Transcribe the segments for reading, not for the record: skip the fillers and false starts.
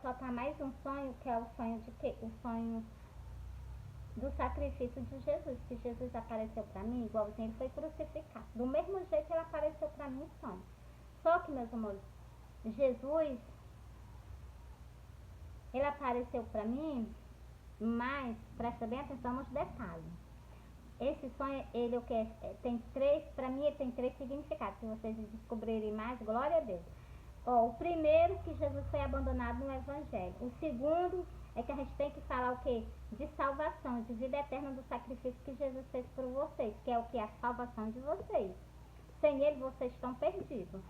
soltar mais um sonho, que é o sonho de quê? O sonho do sacrifício de Jesus, que Jesus apareceu para mim, igualzinho ele foi crucificado. Do mesmo jeito ele apareceu para mim em sonho. Só que, meus amores, Jesus, ele apareceu para mim, mas presta bem atenção nos detalhes. Esse sonho, ele o que tem três, para mim ele tem três significados. Se vocês descobrirem mais, glória a Deus. Ó, o primeiro, que Jesus foi abandonado no Evangelho. O segundo é que a gente tem que falar o quê? De salvação, de vida eterna, do sacrifício que Jesus fez por vocês, que é o que? A salvação de vocês. Sem ele, vocês estão perdidos.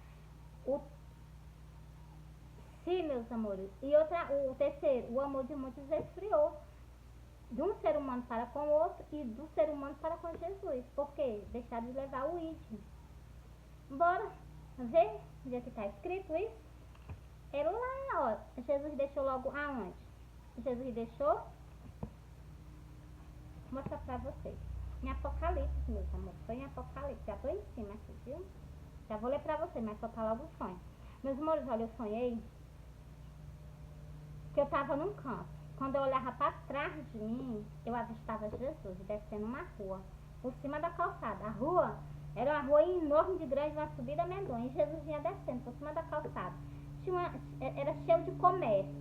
Sim, meus amores. E o terceiro, o amor de muitos esfriou. De um ser humano para com o outro e do ser humano para com Jesus. Por quê? Deixaram de levar o id. Bora ver onde é que está escrito isso? É lá, ó. Jesus deixou logo aonde? Jesus deixou. Vou mostrar pra vocês. Em Apocalipse, meus amores. Foi em Apocalipse. Já tô em cima aqui, viu? Já vou ler pra vocês, mas soltar logo o sonho. Meus amores, olha, eu sonhei que eu tava num campo. Quando eu olhava para trás de mim, eu avistava Jesus descendo uma rua, por cima da calçada. A rua era uma rua enorme de grande, uma subida medonha. E Jesus vinha descendo por cima da calçada. Era cheio de comércio.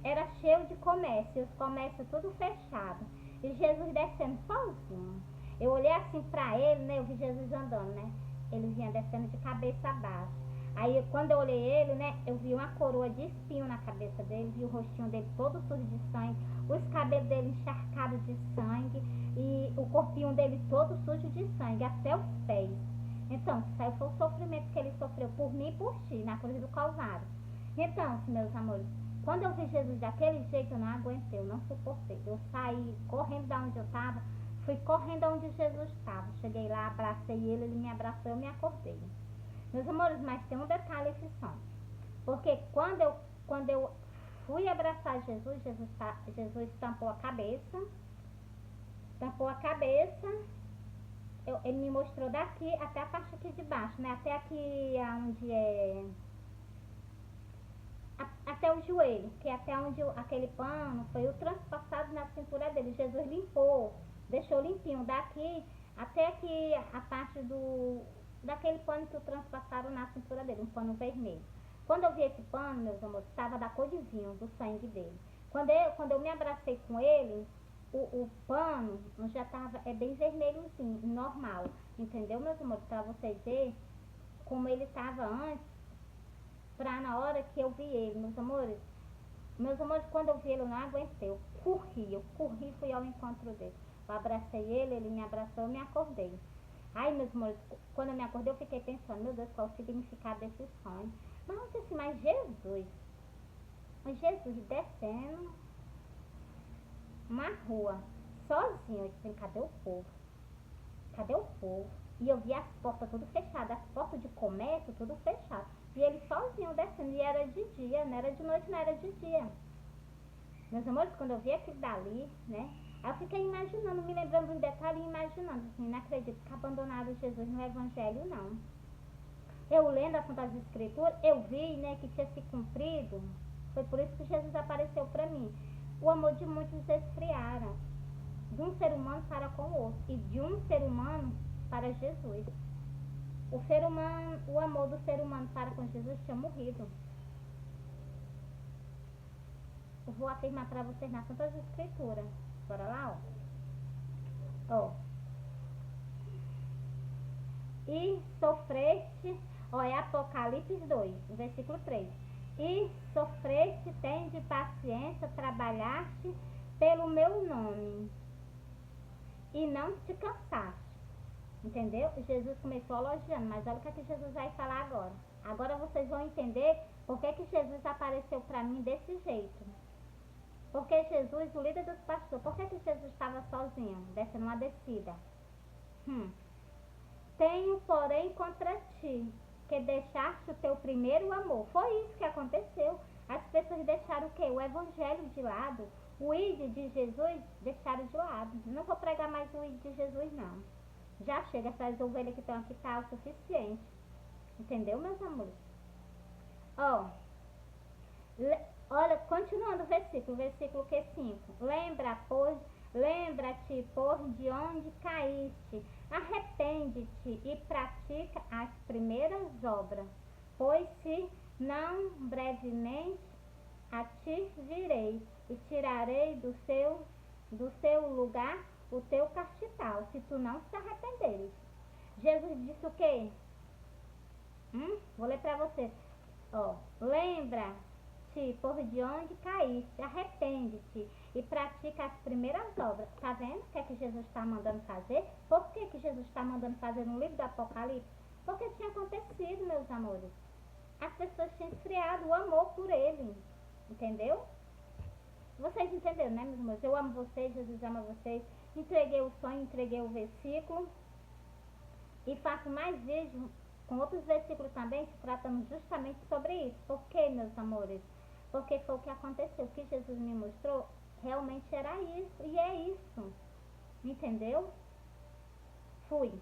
Era cheio de comércio, os comércios tudo fechado. E Jesus descendo sozinho. Eu olhei assim para ele, né? Eu vi Jesus andando, né? Ele vinha descendo de cabeça abaixo. Aí quando eu olhei ele, né, eu vi uma coroa de espinho na cabeça dele, vi o rostinho dele todo sujo de sangue, os cabelos dele encharcados de sangue e o corpinho dele todo sujo de sangue, até os pés. Então, isso aí foi o sofrimento que ele sofreu por mim e por ti, na cruz do Calvário. Então, meus amores, quando eu vi Jesus daquele jeito, eu não aguentei, eu não suportei. Eu saí correndo da onde eu estava, fui correndo aonde Jesus estava. Cheguei lá, abracei ele me abraçou, eu me acordei. Meus amores, mas tem um detalhe esse sonho. Porque quando eu fui abraçar Jesus, Jesus tampou a cabeça. Ele me mostrou daqui até a parte aqui de baixo, né? Até aqui onde é... Até o joelho, que é até onde aquele pano foi o transpassado na cintura dele. Jesus limpou, deixou limpinho daqui até aqui a parte daquele pano que o transpassaram na cintura dele, um pano vermelho. Quando eu vi esse pano, meus amores, estava da cor de vinho, do sangue dele. Quando eu me abracei com ele, o pano já estava bem vermelhozinho, normal. Entendeu, meus amores? Para vocês verem como ele estava antes, pra na hora que eu vi ele, meus amores, quando eu vi ele, eu não aguentei. Eu corri e fui ao encontro dele. Eu abracei ele me abraçou, eu me acordei. Ai, meus amores, quando eu me acordei, eu fiquei pensando, meu Deus, qual o significado desse sonho? Mas Jesus descendo uma rua, sozinho, eu disse, cadê o povo? Cadê o povo? E eu vi as portas tudo fechadas, as portas de comércio tudo fechadas. E ele sozinho descendo, e era de dia, não era de noite, não era de dia. Meus amores, quando eu vi aquilo dali, né? Aí eu fiquei imaginando, me lembrando um detalhe e imaginando, assim, não acredito que abandonaram Jesus no Evangelho, não. Eu lendo as Santas Escrituras, eu vi, né, que tinha se cumprido. Foi por isso que Jesus apareceu para mim. O amor de muitos esfriaram, de um ser humano para com o outro, e de um ser humano para Jesus. O amor do ser humano para com Jesus tinha morrido. Eu vou afirmar para vocês nas Santas Escrituras. Bora lá, ó. E sofreste, é Apocalipse 2, versículo 3. E sofreste, tende paciência, trabalhaste pelo meu nome e não te cansaste. Entendeu? Jesus começou elogiando, mas olha o que Jesus vai falar agora. Agora vocês vão entender por que Jesus apareceu para mim desse jeito. Porque Jesus, o líder dos pastores, por que Jesus estava sozinho, descendo uma descida? Tenho, porém, contra ti, que deixaste o teu primeiro amor. Foi isso que aconteceu. As pessoas deixaram o quê? O evangelho de lado. O id de Jesus deixaram de lado. Não vou pregar mais o id de Jesus, não. Já chega, essas ovelhas que estão aqui tá o suficiente. Entendeu, meus amores? Olha versículo que 5. Lembra-te, por de onde caíste, arrepende-te e pratica as primeiras obras, pois se não brevemente a ti virei e tirarei do seu lugar o teu castiçal, se tu não se arrependeres. Jesus disse o quê? Vou ler para você. Ó, lembra-te por de onde caíste, arrepende-te e pratica as primeiras obras. Tá vendo o que é que Jesus está mandando fazer? Por que que Jesus está mandando fazer no livro do Apocalipse? Porque tinha acontecido, meus amores. As pessoas tinham esfriado o amor por ele. Entendeu? Vocês entenderam, né, meus amores? Eu amo vocês, Jesus ama vocês. Entreguei o sonho, entreguei o versículo. E faço mais vídeos com outros versículos também, se tratando justamente sobre isso. Por quê, meus amores? Porque foi o que aconteceu. O que Jesus me mostrou realmente era isso. E é isso. Entendeu? Fui.